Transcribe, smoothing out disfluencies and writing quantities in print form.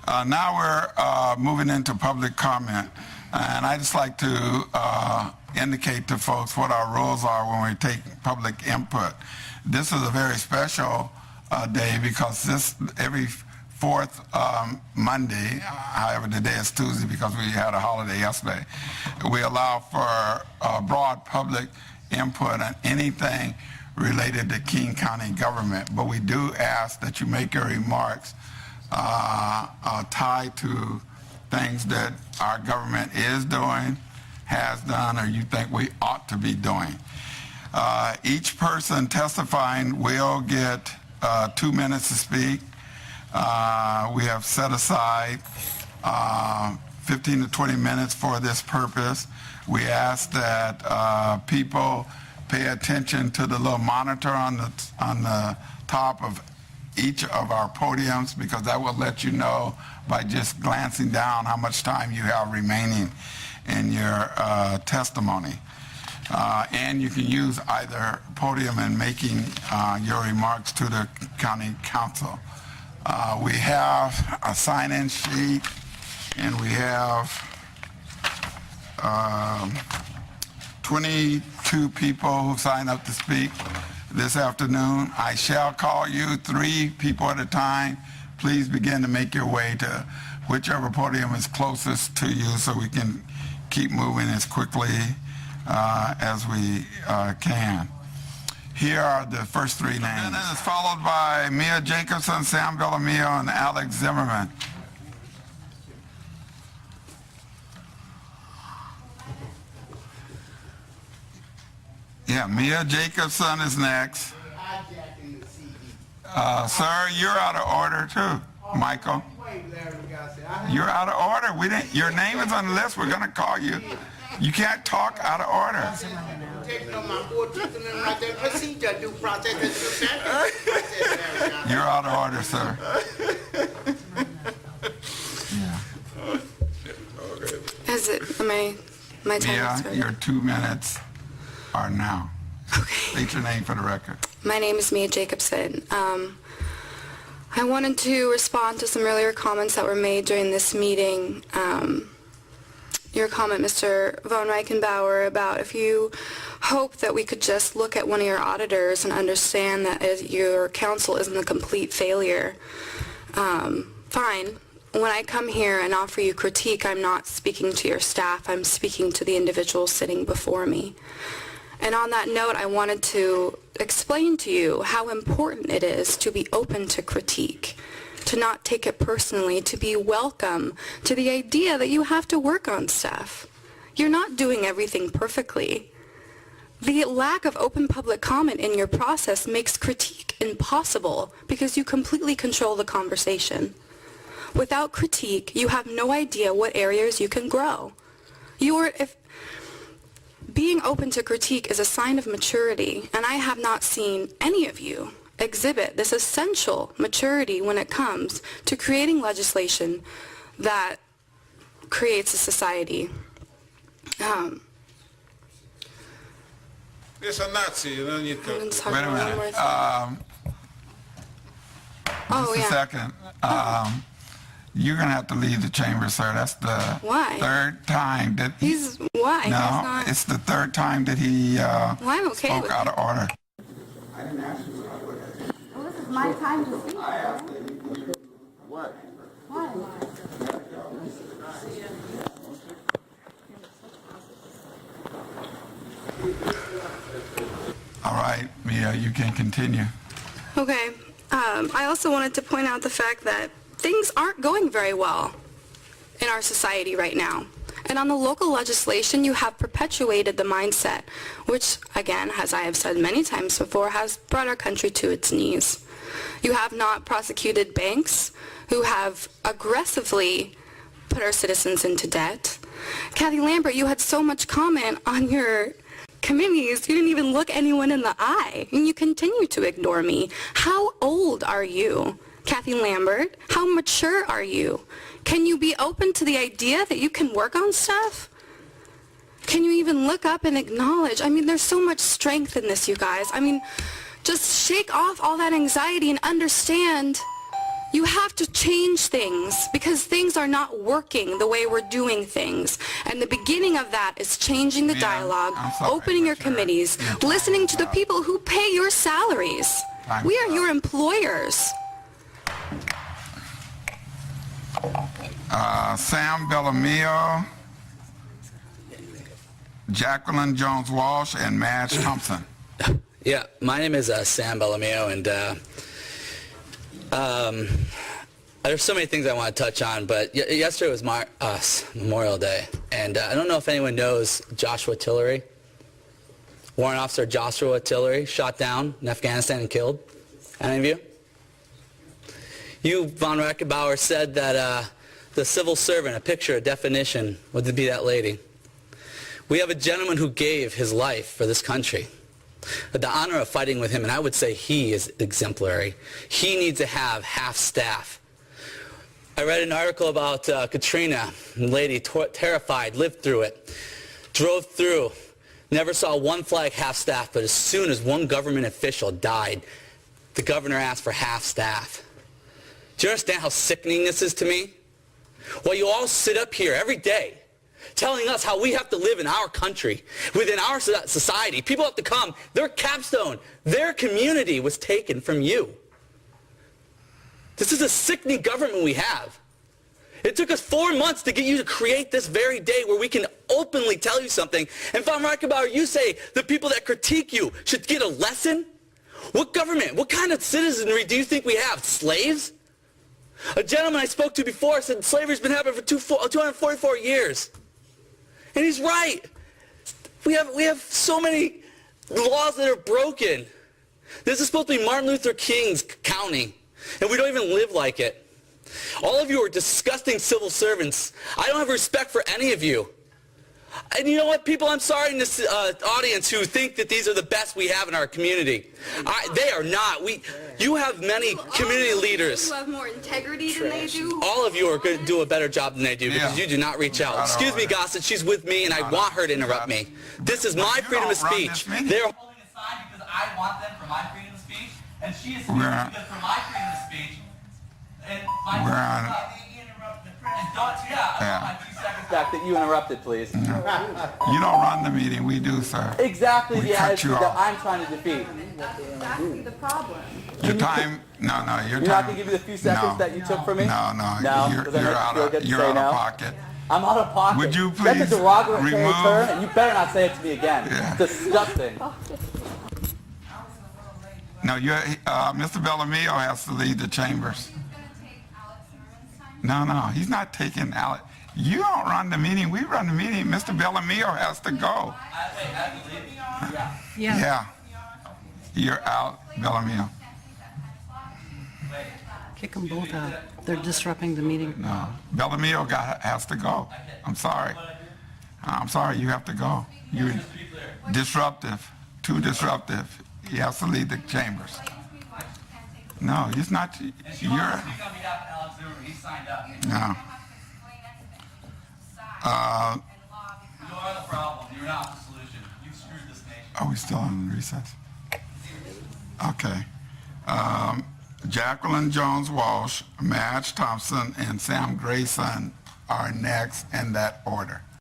Now we're moving into public comment, and I just like to indicate to folks what our rules are when we take public input. This is a very special day because every fourth Monday, however today is Tuesday because we had a holiday yesterday, we allow for broad public input on anything related to King County government, but we do ask that you make your remarks tied to things that our government is doing, has done, or you think we ought to be doing. Each person testifying will get 2 minutes to speak. We have set aside 15 to 20 minutes for this purpose. We ask that people pay attention to the little monitor on the top of each of our podiums, because that will let you know by just glancing down how much time you have remaining in your testimony. And you can use either podium in making your remarks to the county council. We have a sign-in sheet, and we have 22 people who signed up to speak this afternoon. I shall call you 3 people at a time. Please begin to make your way to whichever podium is closest to you so we can keep moving as quickly as we can. Here are the first 3 names. And then it's followed by Mia Jacobson, Sam Villamillo, and Alex Zimerman. Yeah, Mia Jacobson is next. Sir, you're out of order too, Michael. You're out of order. Your name is on the list. We're going to call you. You can't talk out of order. You're out of order, sir. Is it my time? Yeah, your 2 minutes are now. Okay. State your name for the record. My name is Mia Jacobson. I wanted to respond to some earlier comments that were made during this meeting. Your comment, Mr. von Reichenbauer, about if you hope that we could just look at one of your auditors and understand that your counsel isn't a complete failure. Fine. When I come here and offer you critique, I'm not speaking to your staff. I'm speaking to the individual sitting before me. And on that note, I wanted to explain to you how important it is to be open to critique, to not take it personally, to be welcome to the idea that you have to work on stuff. You're not doing everything perfectly. The lack of open public comment in your process makes critique impossible because you completely control the conversation. Without critique, you have no idea what areas you can grow. Being open to critique is a sign of maturity, and I have not seen any of you exhibit this essential maturity when it comes to creating legislation that creates a society. It's a Nazi, you don't need to. Wait a minute. Just a second. You're going to have to leave the chamber, sir. That's the third time that Why? No, it's the third time that he spoke out of order. I didn't ask you what I would have. Well, this is my time to speak. I have to. What? Why? All right, Mia, you can continue. Okay. I also wanted to point out the fact that things aren't going very well in our society right now. And on the local legislation, you have perpetuated the mindset, which, again, as I have said many times before, has brought our country to its knees. You have not prosecuted banks who have aggressively put our citizens into debt. Kathy Lambert, you had so much comment on your committees, you didn't even look anyone in the eye, and you continue to ignore me. How old are you, Kathy Lambert? How mature are you? Can you be open to the idea that you can work on stuff? Can you even look up and acknowledge? I mean, there's so much strength in this, you guys. I mean, just shake off all that anxiety and understand You have to change things because things are not working the way we're doing things. And the beginning of that is changing the Ma'am, dialogue, I'm sorry, opening your but you're- committees, you're listening to the time's up. people who pay your salaries. Time's We are up. your employers. Sam Bellamio, Jacqueline Jones-Walsh, and Madge Thompson. Yeah, my name is Sam Bellamio, and there's so many things I want to touch on, but yesterday was Memorial Day, and I don't know if anyone knows Joshua Tillery. Warrant Officer Joshua Tillery shot down in Afghanistan and killed. Any of you? You, von Reckenbauer, said that the civil servant, a picture, a definition, would be that lady. We have a gentleman who gave his life for this country. The honor of fighting with him, and I would say he is exemplary. He needs to have half staff. I read an article about Katrina, a lady terrified, lived through it, drove through, never saw one flag half staff, but as soon as one government official died, the governor asked for half staff. Do you understand how sickening this is to me? Well, you all sit up here every day telling us how we have to live in our country, within our society. People have to come. Their capstone, their community was taken from you. This is a sickening government we have. It took us 4 months to get you to create this very day where we can openly tell you something. And von Reichenbauer, you say the people that critique you should get a lesson? What government, what kind of citizenry do you think we have? Slaves? A gentleman I spoke to before said slavery's been happening for 244 years. And he's right. We have so many laws that are broken. This is supposed to be Martin Luther King's county, and we don't even live like it. All of you are disgusting civil servants. I don't have respect for any of you. And you know what, people, I'm sorry in this audience who think that these are the best we have in our community. They are not. You have many community leaders. You have more integrity than they do. All of you are going to do a better job than they do because Yeah. you do not reach out. Right Excuse on, me, right. Gossett, she's with me, and I want her to interrupt me. This is my you freedom of don't run speech. this meeting. They're holding a sign because I want them for my freedom of speech, and she is speaking We're- because for my freedom of speech, and my We're freedom on- of speech. And don't, yeah, I Yeah. want my 2 seconds back that you interrupted, please. You don't run the meeting, we do, sir. Exactly We the cut attitude you that off. I'm trying to defeat. That's exactly the problem. Your time, no, your time. You're not going to give me the few seconds that you took from me? No, No? you're, Does that you're make you out feel of, good to you're say out no? of pocket. I'm out of pocket. Would you That's please a derogatory remove- term, and you better not say it to me again. Yeah. It's disgusting. No, Mr. Bellamio has to leave the chambers. No, he's not taking Alex. You don't run the meeting, we run the meeting. Mr. Bellamio has to go. Yeah. You're out, Bellamio. Kick them both out. They're disrupting the meeting. No, Bellamio has to go. I'm sorry. You have to go. You're disruptive, too disruptive. He has to leave the chambers. No, he's not. You're, Speak on behalf of Alex Zimerman. He signed up. no. You are the problem. You're not the solution. You've screwed this nation. Are we still in recess? Okay. Jacqueline Jones-Walsh, Madge Thompson, and Sam Grayson are next in that order.